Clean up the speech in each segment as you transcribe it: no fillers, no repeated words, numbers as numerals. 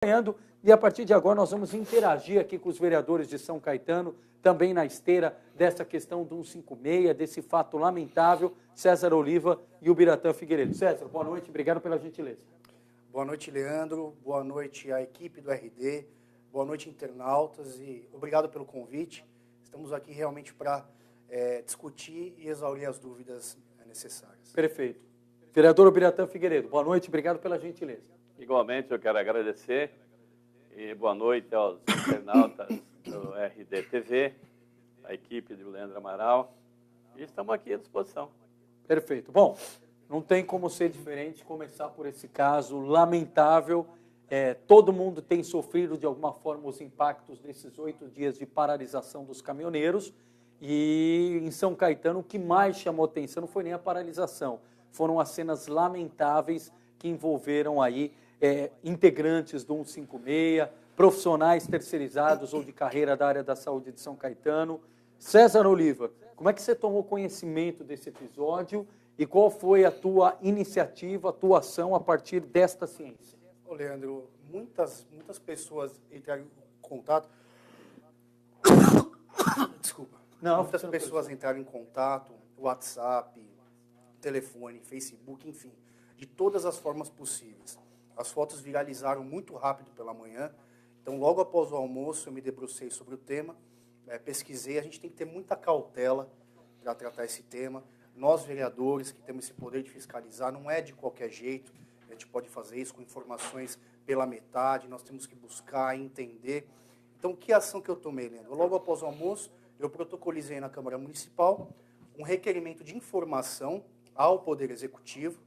acompanhando, e a partir de agora nós vamos interagir aqui com os vereadores de São Caetano, também na esteira dessa questão do 156, desse fato lamentável, César Oliva e o Biratã Figueiredo. César, boa noite, obrigado pela gentileza. Boa noite, Leandro, boa noite à equipe do RD, boa noite, internautas, e obrigado pelo convite. Estamos aqui realmente para discutir e exaurir as dúvidas necessárias. Perfeito. Vereador Biratã Figueiredo, boa noite, obrigado pela gentileza. Igualmente, eu quero agradecer e boa noite aos internautas do RD TV, a equipe do Leandro Amaral, e estamos aqui à disposição. Perfeito. Bom, não tem como ser diferente, começar por esse caso lamentável. Todo mundo tem sofrido de alguma forma os impactos desses 8 dias de paralisação dos caminhoneiros, e em São Caetano o que mais chamou atenção não foi nem a paralisação, foram as cenas lamentáveis que envolveram aí integrantes do 156, profissionais terceirizados ou de carreira da área da saúde de São Caetano. César Oliva, como é que você tomou conhecimento desse episódio e qual foi a tua iniciativa, a tua ação a partir desta ciência? Ô, Leandro, muitas pessoas entraram em contato... Desculpa. Não, muitas pessoas entraram em contato, WhatsApp, telefone, Facebook, enfim, de todas as formas possíveis. As fotos viralizaram muito rápido pela manhã, então logo após o almoço eu me debrucei sobre o tema, pesquisei. A gente tem que ter muita cautela para tratar esse tema. Nós, vereadores, que temos esse poder de fiscalizar, não é de qualquer jeito, a gente pode fazer isso com informações pela metade, nós temos que buscar, entender. Então, que ação que eu tomei, Leandro? Logo após o almoço, eu protocolizei na Câmara Municipal um requerimento de informação ao Poder Executivo,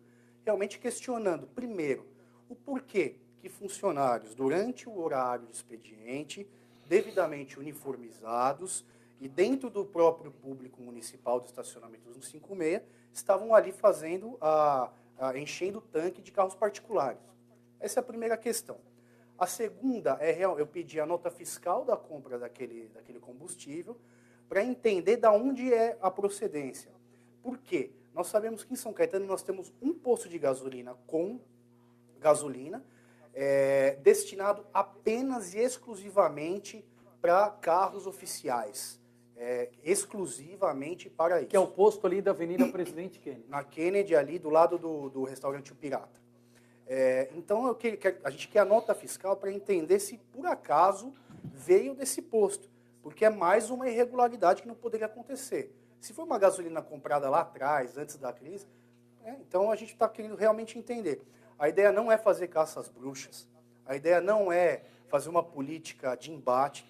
realmente questionando, primeiro, o porquê que funcionários, durante o horário de expediente, devidamente uniformizados e dentro do próprio público municipal do estacionamento do 156, estavam ali fazendo, enchendo o tanque de carros particulares. Essa é a primeira questão. A segunda eu pedi a nota fiscal da compra daquele combustível para entender de onde é a procedência. Por quê? Nós sabemos que em São Caetano nós temos um posto de gasolina com gasolina destinado apenas e exclusivamente para carros oficiais. Exclusivamente para isso. Que é o posto ali da Avenida Presidente Kennedy. Na Kennedy, ali do lado do restaurante O Pirata. Então, a gente quer a nota fiscal para entender se, por acaso, veio desse posto. Porque é mais uma irregularidade que não poderia acontecer. Se for uma gasolina comprada lá atrás, antes da crise, então a gente está querendo realmente entender. A ideia não é fazer caça às bruxas. A ideia não é fazer uma política de embate.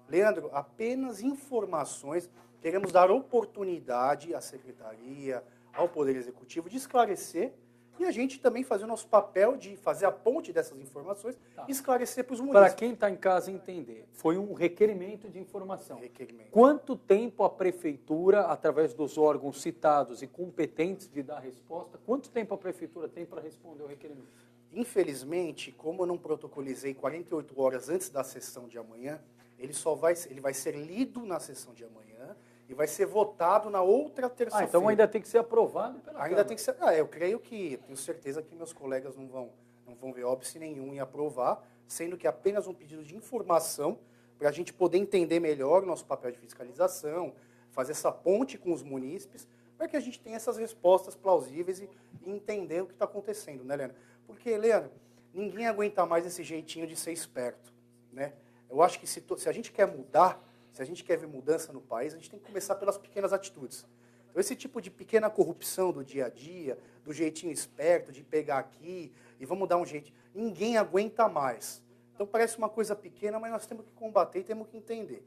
Leandro, apenas informações. Queremos dar oportunidade à Secretaria, ao Poder Executivo, de esclarecer e a gente também fazer o nosso papel de fazer a ponte dessas informações e esclarecer para os munícipes. Para quem está em casa entender, foi um requerimento de informação. Requerimento. Quanto tempo a Prefeitura, através dos órgãos citados e competentes de dar resposta, quanto tempo a Prefeitura tem para responder o requerimento? Infelizmente, como eu não protocolizei 48 horas antes da sessão de amanhã, ele vai ser lido na sessão de amanhã e vai ser votado na outra terça-feira. Então ainda tem que ser aprovado pela Câmara. Ainda tem que ser. Eu creio que, tenho certeza que meus colegas não vão ver óbice nenhum em aprovar, sendo que é apenas um pedido de informação para a gente poder entender melhor o nosso papel de fiscalização, fazer essa ponte com os munícipes, para que a gente tenha essas respostas plausíveis e entender o que está acontecendo, né, Leandro? Porque, Leandro, ninguém aguenta mais esse jeitinho de ser esperto, né? Eu acho que se a gente quer mudar, se a gente quer ver mudança no país, a gente tem que começar pelas pequenas atitudes. Então, esse tipo de pequena corrupção do dia a dia, do jeitinho esperto, de pegar aqui e vamos dar um jeito, ninguém aguenta mais. Então, parece uma coisa pequena, mas nós temos que combater e temos que entender.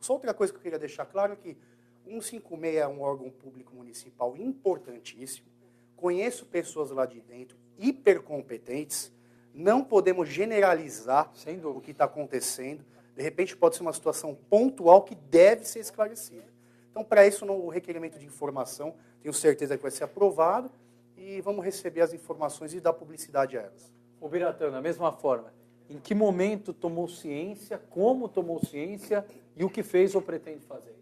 Só outra coisa que eu queria deixar claro é que o 156 é um órgão público municipal importantíssimo. Conheço pessoas lá de dentro hipercompetentes. Não podemos generalizar o que está acontecendo. De repente, pode ser uma situação pontual que deve ser esclarecida. Então, para isso, o requerimento de informação, tenho certeza que vai ser aprovado e vamos receber as informações e dar publicidade a elas. O Biratã, da mesma forma, em que momento tomou ciência, como tomou ciência e o que fez ou pretende fazer?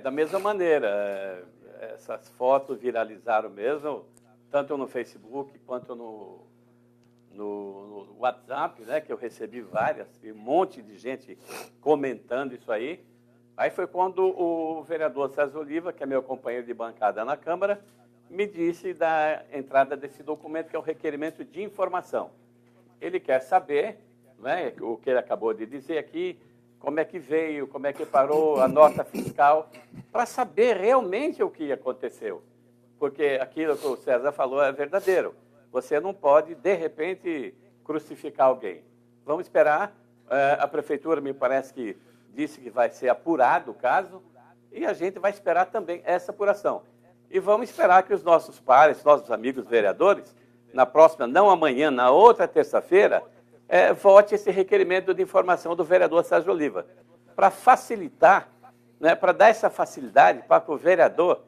Da mesma maneira. Essas fotos viralizaram mesmo, tanto no Facebook quanto no no WhatsApp, né, que eu recebi várias, e um monte de gente comentando isso aí. Aí foi quando o vereador César Oliva, que é meu companheiro de bancada na Câmara, me disse da entrada desse documento, que é o requerimento de informação. Ele quer saber, né, o que ele acabou de dizer aqui, como é que veio, como é que parou, a nota fiscal, para saber realmente o que aconteceu. Porque aquilo que o César falou é verdadeiro. Você não pode, de repente, crucificar alguém. Vamos esperar. A prefeitura, me parece que disse que vai ser apurado o caso, e a gente vai esperar também essa apuração. E vamos esperar que os nossos pares, nossos amigos vereadores, na próxima, não amanhã, na outra terça-feira, vote esse requerimento de informação do vereador Sérgio Oliva, para facilitar, né, para dar essa facilidade para que o vereador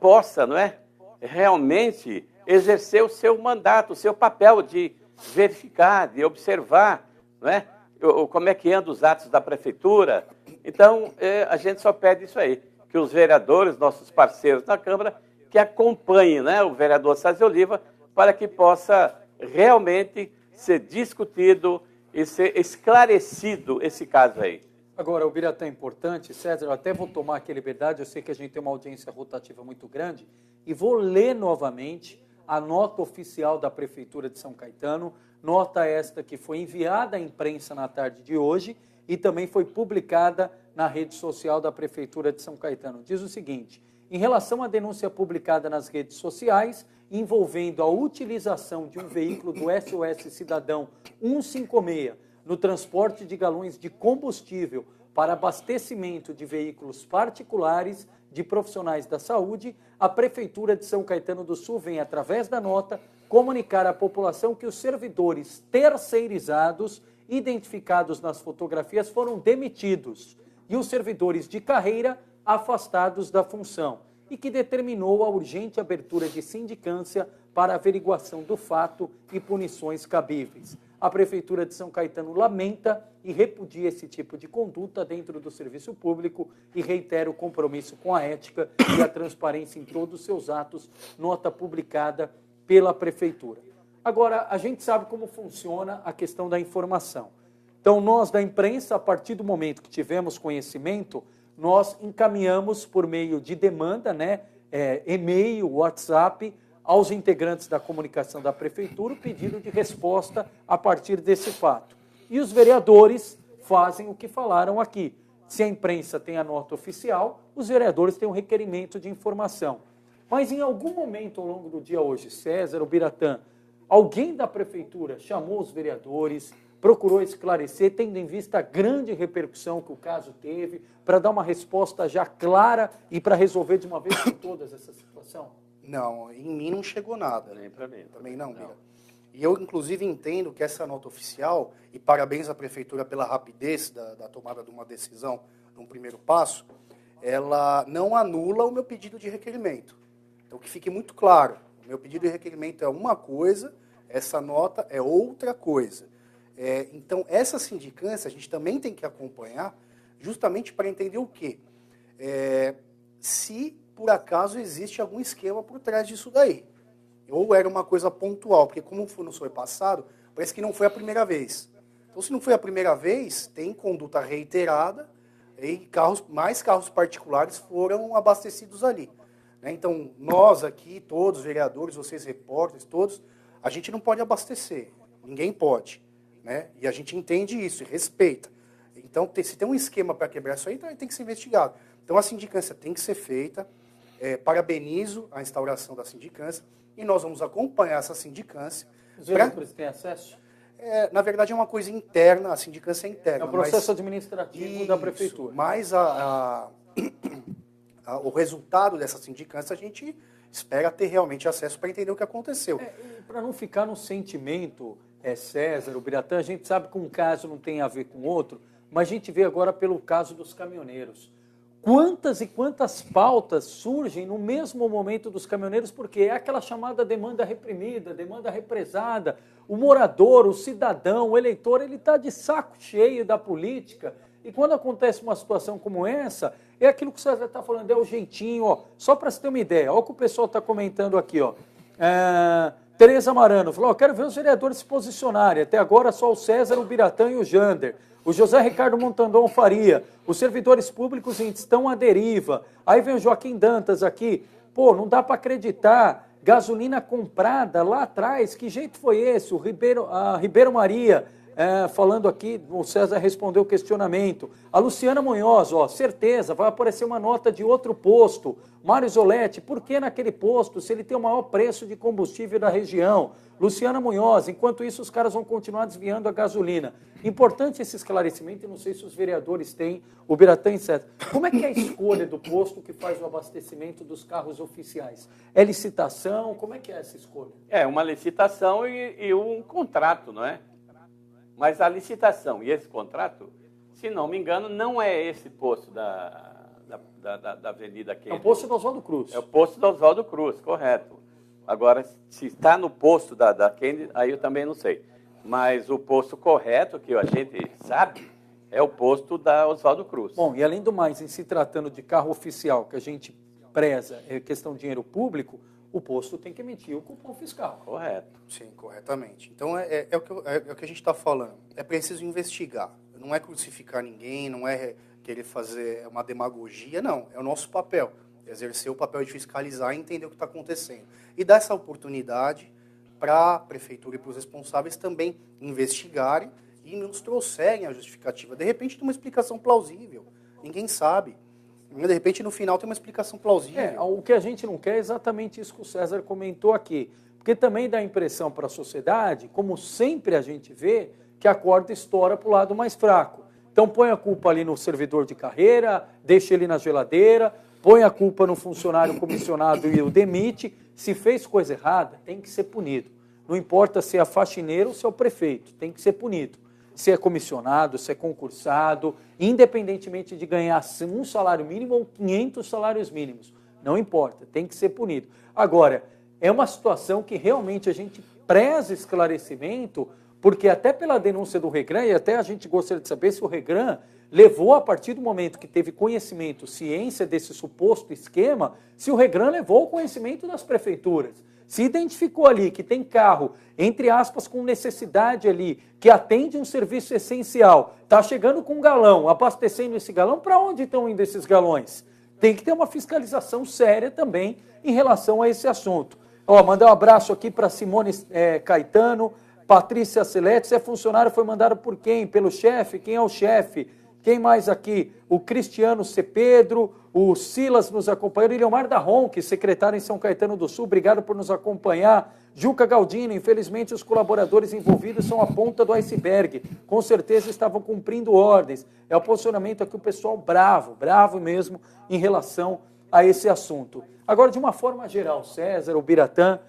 possa, não é, realmente exercer o seu mandato, o seu papel de verificar, de observar, não é, como é que andam os atos da prefeitura. Então, a gente só pede isso aí, que os vereadores, nossos parceiros na Câmara, que acompanhem, né, o vereador Sérgio Oliva, para que possa realmente ser discutido e ser esclarecido esse caso aí. Agora, o Biratã é importante, César, eu até vou tomar aqui a liberdade, eu sei que a gente tem uma audiência rotativa muito grande, e vou ler novamente a nota oficial da Prefeitura de São Caetano, nota esta que foi enviada à imprensa na tarde de hoje e também foi publicada na rede social da Prefeitura de São Caetano. Diz o seguinte: em relação à denúncia publicada nas redes sociais, envolvendo a utilização de um veículo do SOS Cidadão 156 no transporte de galões de combustível para abastecimento de veículos particulares de profissionais da saúde, a Prefeitura de São Caetano do Sul vem, através da nota, comunicar à população que os servidores terceirizados, identificados nas fotografias, foram demitidos e os servidores de carreira afastados da função, e que determinou a urgente abertura de sindicância para averiguação do fato e punições cabíveis. A Prefeitura de São Caetano lamenta e repudia esse tipo de conduta dentro do serviço público e reitera o compromisso com a ética e a transparência em todos os seus atos, nota publicada pela Prefeitura. Agora, a gente sabe como funciona a questão da informação. Então, nós da imprensa, a partir do momento que tivemos conhecimento, nós encaminhamos por meio de demanda, né, e-mail, WhatsApp, aos integrantes da comunicação da Prefeitura o pedido de resposta a partir desse fato. E os vereadores fazem o que falaram aqui. Se a imprensa tem a nota oficial, os vereadores têm um requerimento de informação. Mas em algum momento ao longo do dia hoje, César ou Biratã, alguém da Prefeitura chamou os vereadores, procurou esclarecer, tendo em vista a grande repercussão que o caso teve, para dar uma resposta já clara e para resolver de uma vez por todas essa situação? Não, em mim não chegou nada. Nem para mim. Também não, Bira. E eu, inclusive, entendo que essa nota oficial, e parabéns à Prefeitura pela rapidez da tomada de uma decisão, de um primeiro passo, ela não anula o meu pedido de requerimento. Então, que fique muito claro, o meu pedido de requerimento é uma coisa, essa nota é outra coisa. Então, essa sindicância a gente também tem que acompanhar, justamente para entender o quê? Se, por acaso, existe algum esquema por trás disso daí. Ou era uma coisa pontual, porque como não foi passado, parece que não foi a primeira vez. Então, se não foi a primeira vez, tem conduta reiterada e mais carros particulares foram abastecidos ali. Então, nós aqui, todos os vereadores, vocês repórteres, todos, a gente não pode abastecer. Ninguém pode. E a gente entende isso e respeita. Então, se tem um esquema para quebrar isso aí, então tem que ser investigado. Então, a sindicância tem que ser feita. Parabenizo a instauração da sindicância e nós vamos acompanhar essa sindicância. Os vereadores têm acesso? Na verdade, é uma coisa interna, a sindicância é interna. É o processo administrativo da Prefeitura. Mas o resultado dessa sindicância, a gente espera ter realmente acesso para entender o que aconteceu. Para não ficar no sentimento, César, o Biratã, a gente sabe que um caso não tem a ver com outro, mas a gente vê agora pelo caso dos caminhoneiros. Quantas e quantas pautas surgem no mesmo momento dos caminhoneiros, porque é aquela chamada demanda reprimida, demanda represada. O morador, o cidadão, o eleitor, ele está de saco cheio da política. E quando acontece uma situação como essa, é aquilo que o César está falando, é o jeitinho. Só para você ter uma ideia, olha o que o pessoal está comentando aqui. Tereza Marano falou, quero ver os vereadores se posicionarem. Até agora só o César, o Biratã e o Jander. O José Ricardo Montandon Faria. Os servidores públicos estão à deriva. Aí vem o Joaquim Dantas aqui. Pô, não dá para acreditar. Gasolina comprada lá atrás. Que jeito foi esse? A Ribeiro Maria falando aqui, o César respondeu o questionamento. A Luciana Munhoz, certeza, vai aparecer uma nota de outro posto. Mário Zoletti, por que naquele posto, se ele tem o maior preço de combustível da região? Luciana Munhoz, enquanto isso os caras vão continuar desviando a gasolina. Importante esse esclarecimento, e não sei se os vereadores têm, o Biratã, etc. Como é que é a escolha do posto que faz o abastecimento dos carros oficiais? É licitação? Como é que é essa escolha? É uma licitação e um contrato, não é? Mas a licitação e esse contrato, se não me engano, não é esse posto da Avenida Kennedy. É o posto do Oswaldo Cruz. É o posto do Oswaldo Cruz, correto. Agora, se está no posto da Kennedy, aí eu também não sei. Mas o posto correto, que a gente sabe, é o posto da Oswaldo Cruz. Bom, e além do mais, em se tratando de carro oficial, que a gente preza, é questão de dinheiro público, o posto tem que emitir o cupom fiscal. Correto. Sim, corretamente. Então, é o que a gente está falando. É preciso investigar. Não é crucificar ninguém, não é querer fazer uma demagogia, não. É o nosso papel. Exercer o papel de fiscalizar e entender o que está acontecendo. E dar essa oportunidade para a prefeitura e para os responsáveis também investigarem e nos trouxerem a justificativa. De repente, tem uma explicação plausível. Ninguém sabe. De repente, no final, tem uma explicação plausível. O que a gente não quer é exatamente isso que o César comentou aqui. Porque também dá a impressão para a sociedade, como sempre a gente vê, que a corda estoura para o lado mais fraco. Então, põe a culpa ali no servidor de carreira, deixa ele na geladeira, põe a culpa no funcionário comissionado e o demite. Se fez coisa errada, tem que ser punido. Não importa se é faxineiro ou se é o prefeito, tem que ser punido. Se é comissionado, se é concursado, independentemente de ganhar um salário mínimo ou 500 salários mínimos. Não importa, tem que ser punido. Agora, é uma situação que realmente a gente preza esclarecimento, porque até pela denúncia do Regran, e até a gente gostaria de saber se o Regran levou, a partir do momento que teve conhecimento, ciência desse suposto esquema, se o Regran levou o conhecimento das prefeituras. Se identificou ali que tem carro, entre aspas, com necessidade ali, que atende um serviço essencial, está chegando com um galão, abastecendo esse galão, para onde estão indo esses galões? Tem que ter uma fiscalização séria também em relação a esse assunto. Mandar um abraço aqui para Simone Caetano, Patrícia Celete, se é funcionário, foi mandado por quem? Pelo chefe? Quem é o chefe? Quem mais aqui? O Cristiano C. Pedro, o Silas nos acompanhando, Iliomar da Ronque, secretário em São Caetano do Sul, obrigado por nos acompanhar. Juca Galdino, infelizmente os colaboradores envolvidos são a ponta do iceberg, com certeza estavam cumprindo ordens. É o posicionamento aqui, o pessoal bravo mesmo em relação a esse assunto. Agora, de uma forma geral, César, o Biratã,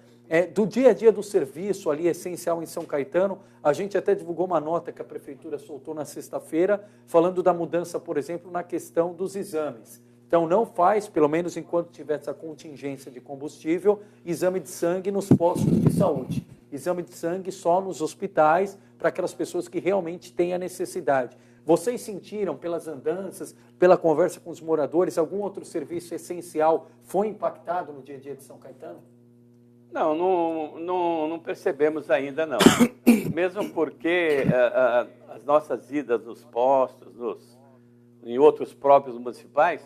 do dia a dia do serviço ali essencial em São Caetano, a gente até divulgou uma nota que a prefeitura soltou na sexta-feira, falando da mudança, por exemplo, na questão dos exames. Então, não faz, pelo menos enquanto tiver essa contingência de combustível, exame de sangue nos postos de saúde. Exame de sangue só nos hospitais, para aquelas pessoas que realmente têm a necessidade. Vocês sentiram, pelas andanças, pela conversa com os moradores, algum outro serviço essencial foi impactado no dia a dia de São Caetano? Não percebemos ainda, não. Mesmo porque as nossas idas nos postos, em outros próprios municipais,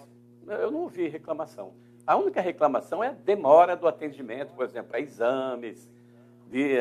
eu não ouvi reclamação. A única reclamação é a demora do atendimento, por exemplo, a exames.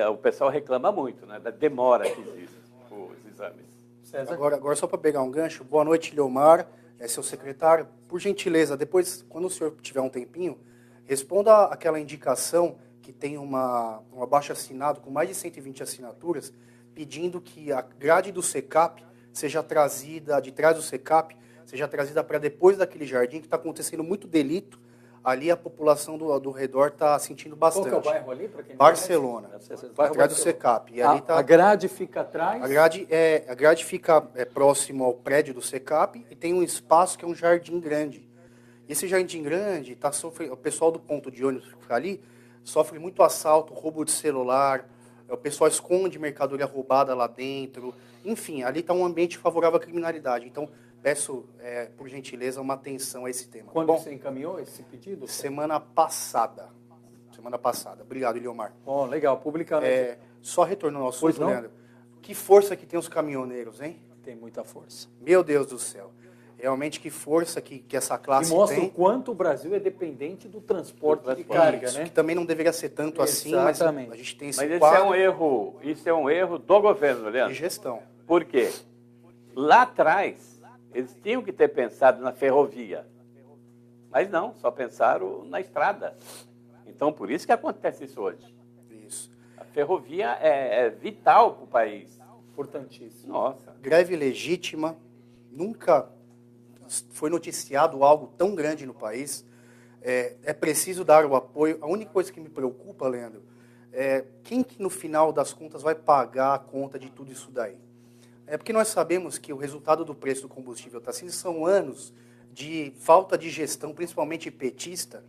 O pessoal reclama muito, né, da demora que existe os exames. César? Agora só para pegar um gancho, boa noite, Leomar, seu secretário. Por gentileza, depois, quando o senhor tiver um tempinho, responda aquela indicação que tem um abaixo-assinado com mais de 120 assinaturas, pedindo que a grade do SECAP seja trazida, de trás do SECAP, seja trazida para depois daquele jardim, que está acontecendo muito delito. Ali a população do redor está sentindo bastante. Qual que é o bairro ali? Barcelona, atrás do SECAP. E ali a grade fica atrás? A grade fica próximo ao prédio do SECAP e tem um espaço que é um jardim grande. Esse jardim grande, o pessoal do ponto de ônibus que fica ali, sofre muito assalto, roubo de celular, o pessoal esconde mercadoria roubada lá dentro. Enfim, ali está um ambiente favorável à criminalidade. Então, peço, por gentileza, uma atenção a esse tema. Quando Bom, você encaminhou esse pedido? semana passada. semana passada. Obrigado, Eliomar. Bom, legal, publicamente. Só retornando ao Pois assunto, não? Leandro. Que força que tem os caminhoneiros, hein? Tem muita força. Meu Deus do céu. Realmente que força que essa E classe mostra tem. o quanto o Brasil é dependente do transporte de transporte. carga, Isso, né? que também não deveria ser tanto assim, mas Exatamente. a gente tem esse Mas isso quadro é um erro do governo, de Leandro. gestão. Por quê? Lá atrás, eles tinham que ter pensado na ferrovia. Mas não, só pensaram na estrada. Então, por isso que acontece isso hoje. Isso. A ferrovia é vital para o país. Importantíssimo. Nossa. Greve legítima. Nunca foi noticiado algo tão grande no país. É preciso dar o apoio. A única coisa que me preocupa, Leandro, é quem que no final das contas vai pagar a conta de tudo isso daí. É porque nós sabemos que o resultado do preço do combustível está assim, são anos de falta de gestão, principalmente petista,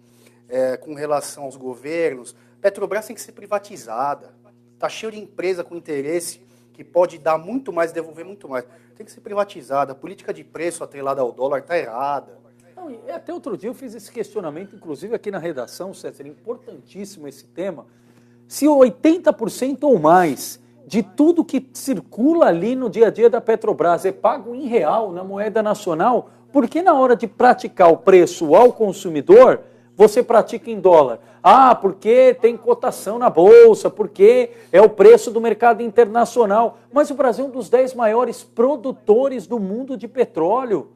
com relação aos governos. Petrobras tem que ser privatizada. Está cheio de empresa com interesse que pode dar muito mais, devolver muito mais. Tem que ser privatizada. A política de preço atrelada ao dólar está errada. Não, e até outro dia eu fiz esse questionamento, inclusive aqui na redação, César, é importantíssimo esse tema. Se 80% ou mais de tudo que circula ali no dia a dia da Petrobras é pago em real, na moeda nacional, por que na hora de praticar o preço ao consumidor, você pratica em dólar? Ah, porque tem cotação na Bolsa, porque é o preço do mercado internacional. Mas o Brasil é um dos 10 maiores produtores do mundo de petróleo.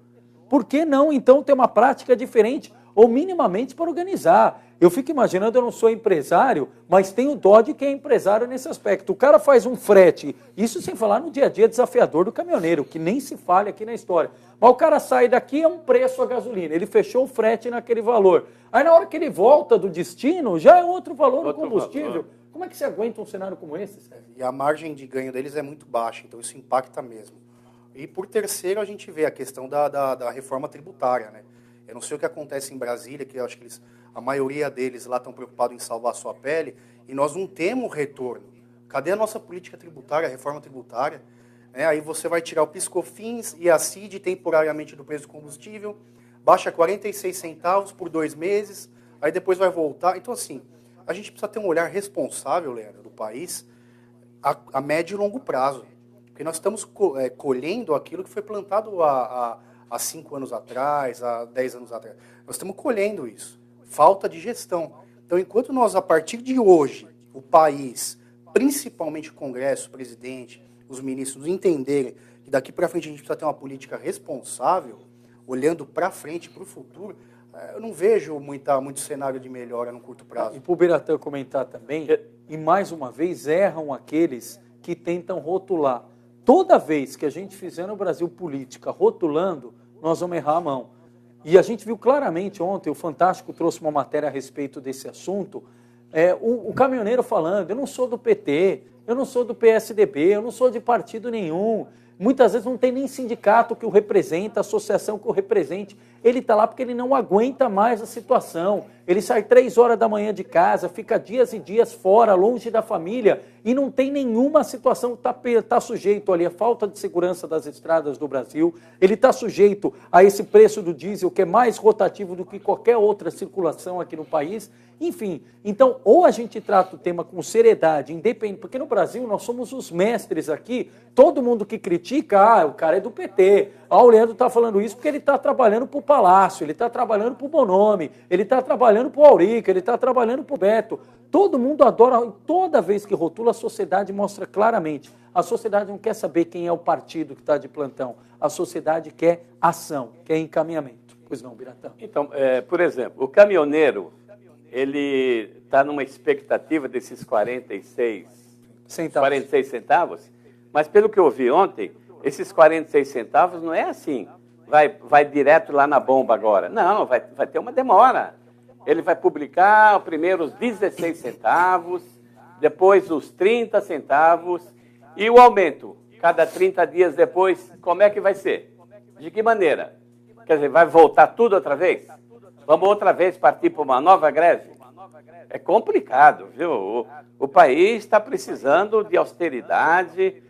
Por que não, então, ter uma prática diferente, ou minimamente para organizar? Eu fico imaginando, eu não sou empresário, mas tenho dó de quem é empresário nesse aspecto. O cara faz um frete, isso sem falar no dia a dia desafiador do caminhoneiro, que nem se fale aqui na história. Mas o cara sai daqui, é um preço a gasolina, ele fechou o frete naquele valor. Aí na hora que ele volta do destino, já é outro valor no combustível. Valor. Como é que você aguenta um cenário como esse, Sérgio? E a margem de ganho deles é muito baixa, então isso impacta mesmo. E por terceiro, a gente vê a questão da reforma tributária, né? Eu não sei o que acontece em Brasília, que eu acho que a maioria deles lá estão preocupados em salvar a sua pele, e nós não temos retorno. Cadê a nossa política tributária, a reforma tributária? Aí você vai tirar o PIS/COFINS e a CID temporariamente do preço do combustível, baixa 46 centavos por 2 meses, aí depois vai voltar. Então, assim, a gente precisa ter um olhar responsável, Leandro, do país, a médio e longo prazo. Porque nós estamos colhendo aquilo que foi plantado há 5 anos atrás, há 10 anos atrás. Nós estamos colhendo isso. Falta de gestão. Então, enquanto nós, a partir de hoje, o país, principalmente o Congresso, o presidente, os ministros, entenderem que daqui para frente a gente precisa ter uma política responsável, olhando para frente, para o futuro, eu não vejo muito cenário de melhora no curto prazo. E para o Biratã comentar também, e mais uma vez erram aqueles que tentam rotular. Toda vez que a gente fizer no Brasil política rotulando, nós vamos errar a mão. E a gente viu claramente ontem, o Fantástico trouxe uma matéria a respeito desse assunto, o caminhoneiro falando, eu não sou do PT, eu não sou do PSDB, eu não sou de partido nenhum. Muitas vezes não tem nem sindicato que o representa, associação que o represente. Ele está lá porque ele não aguenta mais a situação. Ele sai 3 horas da manhã de casa, fica dias e dias fora, longe da família, e não tem nenhuma situação que está sujeito ali à falta de segurança das estradas do Brasil. Ele está sujeito a esse preço do diesel, que é mais rotativo do que qualquer outra circulação aqui no país. Enfim, então, ou a gente trata o tema com seriedade, independente, porque no Brasil nós somos os mestres aqui, todo mundo que critica, o cara é do PT, o Leandro está falando isso porque ele está trabalhando para o Palácio, ele está trabalhando para o Bonomi, ele está trabalhando para o Aurica, ele está trabalhando para o Beto. Todo mundo adora, toda vez que rotula, a sociedade mostra claramente. A sociedade não quer saber quem é o partido que está de plantão, a sociedade quer ação, quer encaminhamento. Pois não, Biratã? Então, por exemplo, o caminhoneiro, ele está numa expectativa desses 46 centavos, mas pelo que eu vi ontem, esses 46 centavos não é assim, vai direto lá na bomba agora. Não, vai ter uma demora. Ele vai publicar primeiro os 16 centavos, depois os 30 centavos, e o aumento, cada 30 dias depois, como é que vai ser? De que maneira? Quer dizer, vai voltar tudo outra vez? Vamos outra vez partir para uma nova greve? É complicado, viu? O país está precisando de austeridade.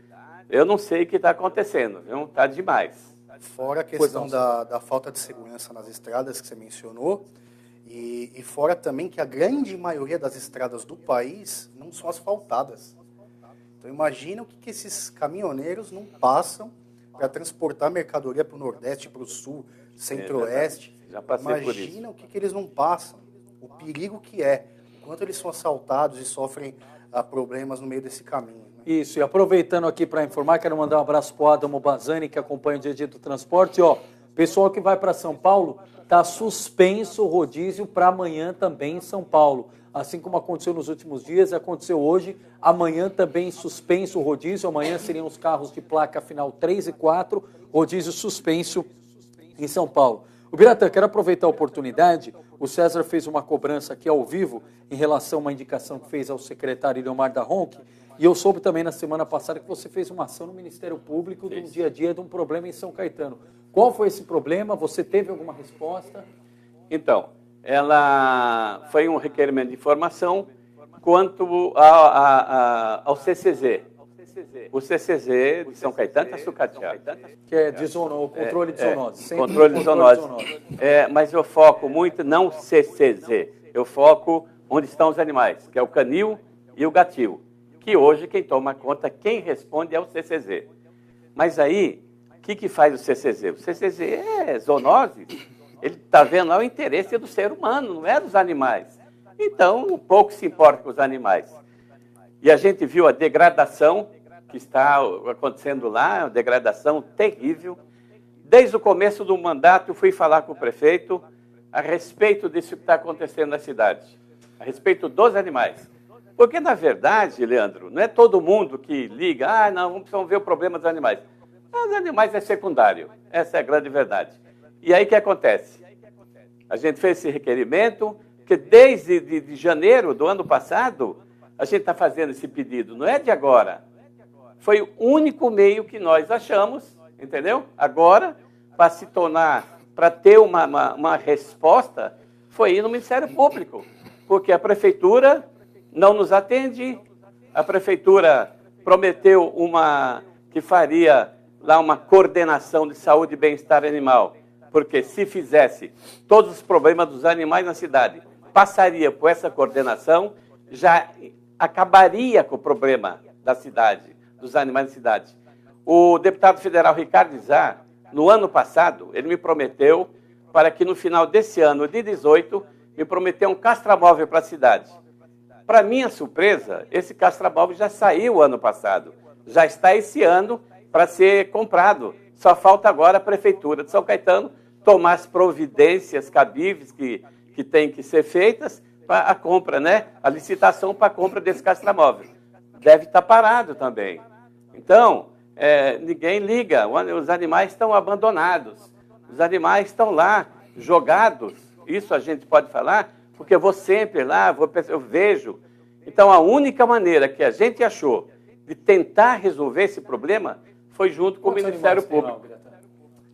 Eu não sei o que está acontecendo, viu? Está demais. Fora a questão da falta de segurança nas estradas que você mencionou, E fora também que a grande maioria das estradas do país não são asfaltadas. Então imagina o que esses caminhoneiros não passam para transportar mercadoria para o Nordeste, para o Sul, Centro-Oeste. Já passei por isso. Imagina o que eles não passam, o perigo que é, o quanto eles são assaltados e sofrem problemas no meio desse caminho. Né? Isso, e aproveitando aqui para informar, quero mandar um abraço para o Adamo Bazani, que acompanha o Dia a Dia do Transporte. Ó, pessoal que vai para São Paulo, está suspenso o rodízio para amanhã também em São Paulo. Assim como aconteceu nos últimos dias, aconteceu hoje, amanhã também suspenso o rodízio, amanhã seriam os carros de placa final 3 e 4, rodízio suspenso em São Paulo. O Biratã, quero aproveitar a oportunidade, o César fez uma cobrança aqui ao vivo em relação a uma indicação que fez ao secretário Leomar da Ronque, e eu soube também na semana passada que você fez uma ação no Ministério Público do dia a dia de um problema em São Caetano. Qual foi esse problema? Você teve alguma resposta? Então, ela foi um requerimento de informação quanto ao CCZ. O CCZ de São Caetano está sucateado. Que é o controle de zoonose. Controle de zoonose. Mas eu foco muito, não CCZ, eu foco onde estão os animais, que é o canil e o gatil, que hoje quem toma conta, quem responde é o CCZ. Mas aí, o que faz o CCZ? O CCZ é zoonose, ele está vendo lá o interesse do ser humano, não é dos animais. Então, pouco se importa com os animais. E a gente viu a degradação que está acontecendo lá, uma degradação terrível. Desde o começo do mandato, eu fui falar com o prefeito a respeito disso que está acontecendo na cidade, a respeito dos animais. Porque, na verdade, Leandro, não é todo mundo que liga, não, vamos ver o problema dos animais. Os animais é secundário, essa é a grande verdade. E aí o que acontece? A gente fez esse requerimento, que desde de janeiro do ano passado, a gente está fazendo esse pedido, não é de agora. Foi o único meio que nós achamos, entendeu? Agora, para se tornar, para ter uma resposta, foi ir no Ministério Público, porque a Prefeitura não nos atende, a Prefeitura prometeu que faria lá uma coordenação de saúde e bem-estar animal, porque se fizesse todos os problemas dos animais na cidade, passaria por essa coordenação, já acabaria com o problema da cidade, dos animais na cidade. O deputado federal Ricardo Izá, no ano passado, ele me prometeu para que no final desse ano, de 18, me prometeu um castramóvel para a cidade. Para minha surpresa, esse castramóvel já saiu ano passado, já está esse ano para ser comprado. Só falta agora a Prefeitura de São Caetano tomar as providências cabíveis que têm que ser feitas para a compra, né? A licitação para a compra desse castramóvel. Deve estar parado também. Então, ninguém liga, os animais estão abandonados, os animais estão lá, jogados, isso a gente pode falar, porque eu vou sempre lá, eu vejo. Então, a única maneira que a gente achou de tentar resolver esse problema foi junto com o Ministério Público.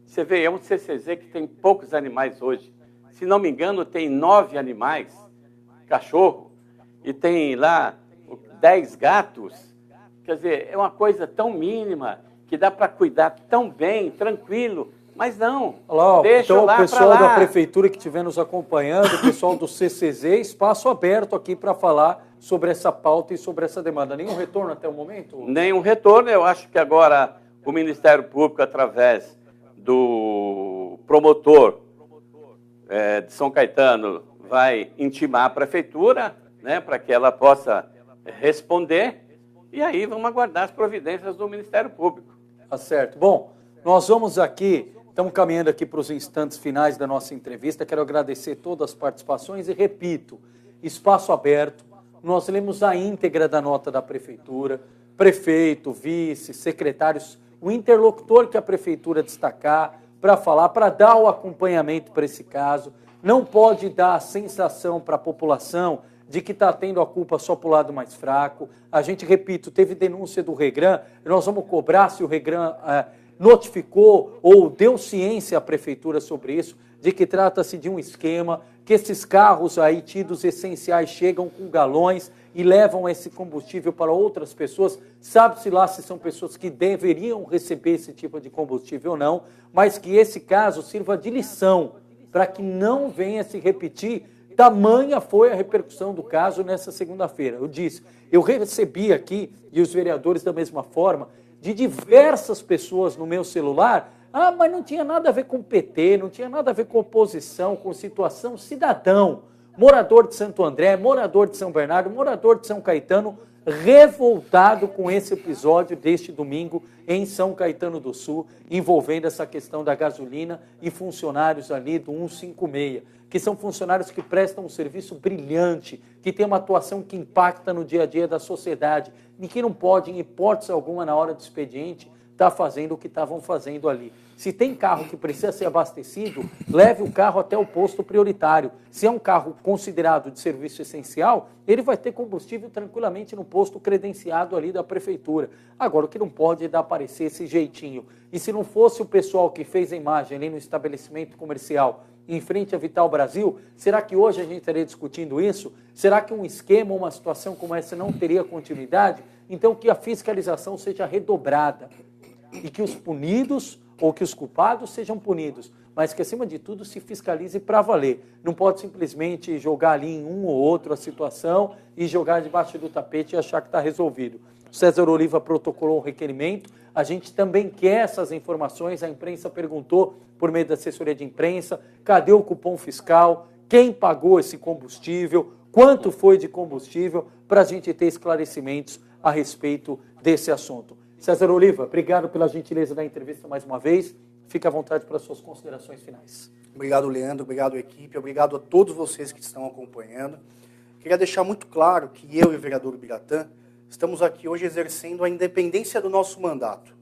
Você vê, é um CCZ que tem poucos animais hoje. Se não me engano, tem 9 animais, cachorro, e tem lá 10 gatos. Quer dizer, é uma coisa tão mínima que dá para cuidar tão bem, tranquilo, mas não, olá, deixa então, lá o pessoal pra lá. da Prefeitura que estiver nos acompanhando, o pessoal do CCZ, espaço aberto aqui para falar sobre essa pauta e sobre essa demanda. Nenhum retorno até o momento? Nenhum retorno. Eu acho que agora o Ministério Público, através do promotor de São Caetano, vai intimar a Prefeitura, né, para que ela possa responder, e aí vamos aguardar as providências do Ministério Público. Tá certo. Bom, nós vamos aqui, estamos caminhando aqui para os instantes finais da nossa entrevista. Quero agradecer todas as participações e repito, espaço aberto. Nós lemos a íntegra da nota da Prefeitura, prefeito, vice, secretários, o interlocutor que a Prefeitura destacar para falar, para dar o acompanhamento para esse caso. Não pode dar a sensação para a população de que está tendo a culpa só para o lado mais fraco. A gente, repito, teve denúncia do Regran, nós vamos cobrar se o Regran notificou ou deu ciência à Prefeitura sobre isso, de que trata-se de um esquema, que esses carros aí tidos essenciais chegam com galões e levam esse combustível para outras pessoas. Sabe-se lá se são pessoas que deveriam receber esse tipo de combustível ou não, mas que esse caso sirva de lição para que não venha se repetir tamanha foi a repercussão do caso nessa segunda-feira. Eu disse, eu recebi aqui, e os vereadores da mesma forma, de diversas pessoas no meu celular, mas não tinha nada a ver com PT, não tinha nada a ver com oposição, com situação, cidadão, morador de Santo André, morador de São Bernardo, morador de São Caetano, revoltado com esse episódio deste domingo em São Caetano do Sul, envolvendo essa questão da gasolina e funcionários ali do 156, que são funcionários que prestam um serviço brilhante, que tem uma atuação que impacta no dia a dia da sociedade, e que não pode, em hipótese alguma, na hora do expediente, estar fazendo o que estavam fazendo ali. Se tem carro que precisa ser abastecido, leve o carro até o posto prioritário. Se é um carro considerado de serviço essencial, ele vai ter combustível tranquilamente no posto credenciado ali da prefeitura. Agora, o que não pode é dar aparecer esse jeitinho. E se não fosse o pessoal que fez a imagem ali no estabelecimento comercial em frente à Vital Brasil, será que hoje a gente estaria discutindo isso? Será que um esquema, uma situação como essa não teria continuidade? Então, que a fiscalização seja redobrada e que os punidos ou que os culpados sejam punidos, mas que, acima de tudo, se fiscalize para valer. Não pode simplesmente jogar ali em um ou outro a situação e jogar debaixo do tapete e achar que está resolvido. O César Oliva protocolou um requerimento, a gente também quer essas informações, a imprensa perguntou por meio da assessoria de imprensa, cadê o cupom fiscal, quem pagou esse combustível, quanto foi de combustível, para a gente ter esclarecimentos a respeito desse assunto. César Oliva, obrigado pela gentileza da entrevista mais uma vez. Fique à vontade para as suas considerações finais. Obrigado, Leandro. Obrigado, equipe. Obrigado a todos vocês que estão acompanhando. Queria deixar muito claro que eu e o vereador Biratã estamos aqui hoje exercendo a independência do nosso mandato.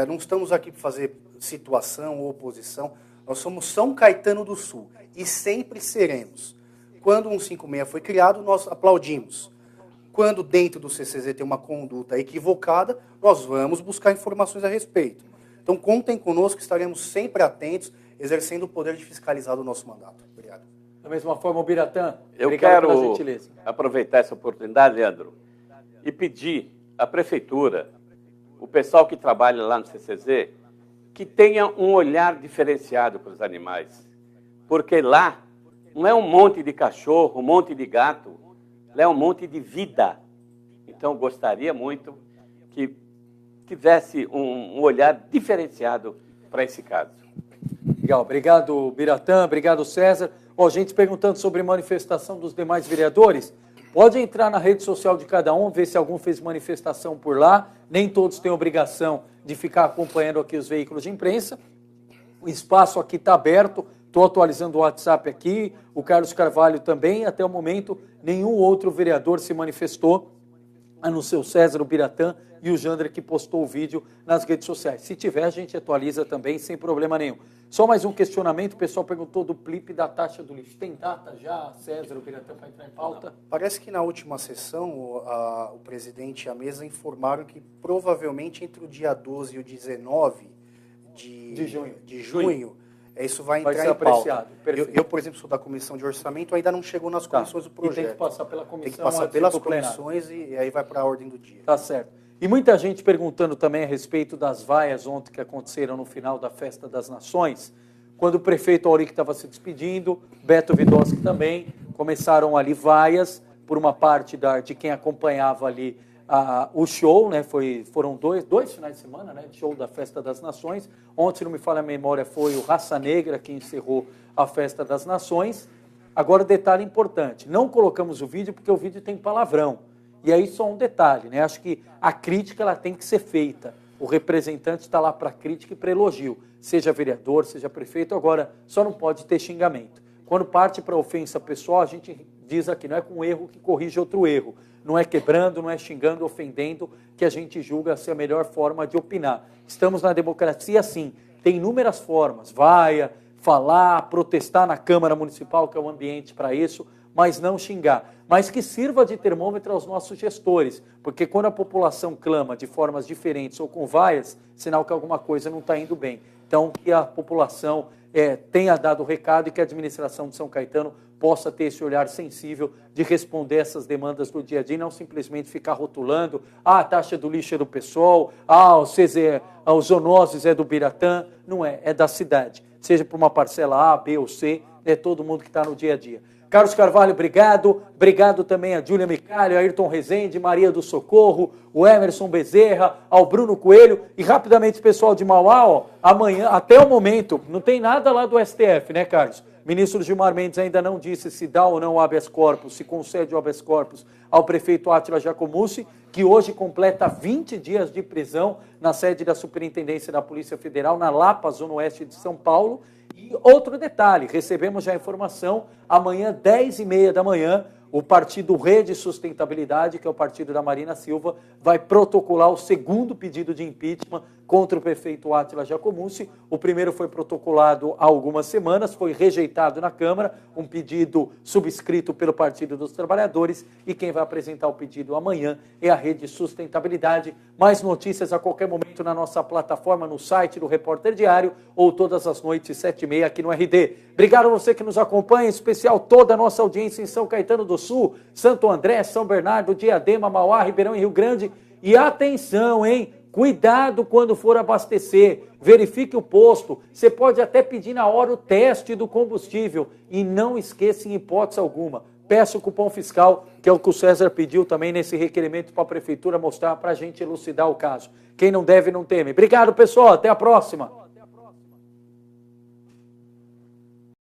Não estamos aqui para fazer situação ou oposição. Nós somos São Caetano do Sul e sempre seremos. Quando o 156 foi criado, nós aplaudimos. Quando dentro do CCZ tem uma conduta equivocada, nós vamos buscar informações a respeito. Então, contem conosco, estaremos sempre atentos, exercendo o poder de fiscalizar o nosso mandato. Obrigado. Da mesma forma, o Biratã, eu obrigado quero pela gentileza. Aproveitar essa oportunidade, Leandro, e pedir à Prefeitura, o pessoal que trabalha lá no CCZ, que tenha um olhar diferenciado para os animais. Porque lá não é um monte de cachorro, um monte de gato, lá é um monte de vida. Então, gostaria muito que tivesse um olhar diferenciado para esse caso. Legal, obrigado, Biratã, obrigado, César. Gente perguntando sobre manifestação dos demais vereadores. Pode entrar na rede social de cada um, ver se algum fez manifestação por lá. Nem todos têm obrigação de ficar acompanhando aqui os veículos de imprensa. O espaço aqui está aberto. Estou atualizando o WhatsApp aqui, o Carlos Carvalho também. Até o momento, nenhum outro vereador se manifestou, a não ser o César, o Biratã e o Jandra, que postou o vídeo nas redes sociais. Se tiver, a gente atualiza também, sem problema nenhum. Só mais um questionamento, o pessoal perguntou do PLIP da taxa do lixo. Tem data já, César, o Biratã, para entrar em pauta? Parece que na última sessão, o presidente e a mesa informaram que provavelmente entre o dia 12 e o 19 de junho isso vai entrar em pauta. Eu, por exemplo, sou da comissão de orçamento, ainda não chegou nas comissões do projeto. E tem que passar pela comissão. Tem que passar pelas comissões e aí vai para a ordem do dia. Tá certo. E muita gente perguntando também a respeito das vaias ontem que aconteceram no final da Festa das Nações, quando o prefeito Auric estava se despedindo, Beto Vidosky também, começaram ali vaias por uma parte de quem acompanhava ali o show, né? Foram dois finais de semana, né? Show da Festa das Nações. Ontem, se não me falha a memória, foi o Raça Negra que encerrou a Festa das Nações. Agora, detalhe importante, não colocamos o vídeo porque o vídeo tem palavrão. E aí só um detalhe, né? Acho que a crítica ela tem que ser feita. O representante está lá para crítica e para elogio, seja vereador, seja prefeito. Agora, só não pode ter xingamento. Quando parte para ofensa pessoal, a gente diz aqui, não é com erro que corrige outro erro. Não é quebrando, não é xingando, ofendendo, que a gente julga ser a melhor forma de opinar. Estamos na democracia, sim. Tem inúmeras formas. Vaia, falar, protestar na Câmara Municipal, que é o ambiente para isso, mas não xingar. Mas que sirva de termômetro aos nossos gestores, porque quando a população clama de formas diferentes ou com vaias, sinal que alguma coisa não está indo bem. Então, que a população tenha dado o recado e que a administração de São Caetano possa ter esse olhar sensível de responder essas demandas do dia a dia e não simplesmente ficar rotulando, a taxa do lixo é do PSOL, os zoonoses é do Biratã. Não é da cidade. Seja por uma parcela A, B ou C, é todo mundo que está no dia a dia. Carlos Carvalho, obrigado. Obrigado também a Júlia Micalho, a Ayrton Rezende, Maria do Socorro, o Emerson Bezerra, ao Bruno Coelho. E rapidamente, pessoal de Mauá, ó, amanhã, até o momento, não tem nada lá do STF, né, Carlos? O ministro Gilmar Mendes ainda não disse se dá ou não o habeas corpus, se concede o habeas corpus ao prefeito Átila Giacomussi, que hoje completa 20 dias de prisão na sede da Superintendência da Polícia Federal, na Lapa, Zona Oeste de São Paulo. E outro detalhe, recebemos já a informação, amanhã, 10h30 da manhã, o partido Rede Sustentabilidade, que é o partido da Marina Silva, vai protocolar o segundo pedido de impeachment contra o prefeito Átila Giacomussi. O primeiro foi protocolado há algumas semanas, foi rejeitado na Câmara, um pedido subscrito pelo Partido dos Trabalhadores, e quem vai apresentar o pedido amanhã é a Rede Sustentabilidade. Mais notícias a qualquer momento na nossa plataforma, no site do Repórter Diário, ou todas as noites, 7h30, aqui no RD. Obrigado a você que nos acompanha, em especial toda a nossa audiência em São Caetano do Sul, Santo André, São Bernardo, Diadema, Mauá, Ribeirão e Rio Grande. E atenção, hein? Cuidado quando for abastecer, verifique o posto, você pode até pedir na hora o teste do combustível e não esqueça em hipótese alguma, peça o cupom fiscal, que é o que o César pediu também nesse requerimento para a Prefeitura mostrar para a gente elucidar o caso. Quem não deve não teme. Obrigado, pessoal, até a próxima.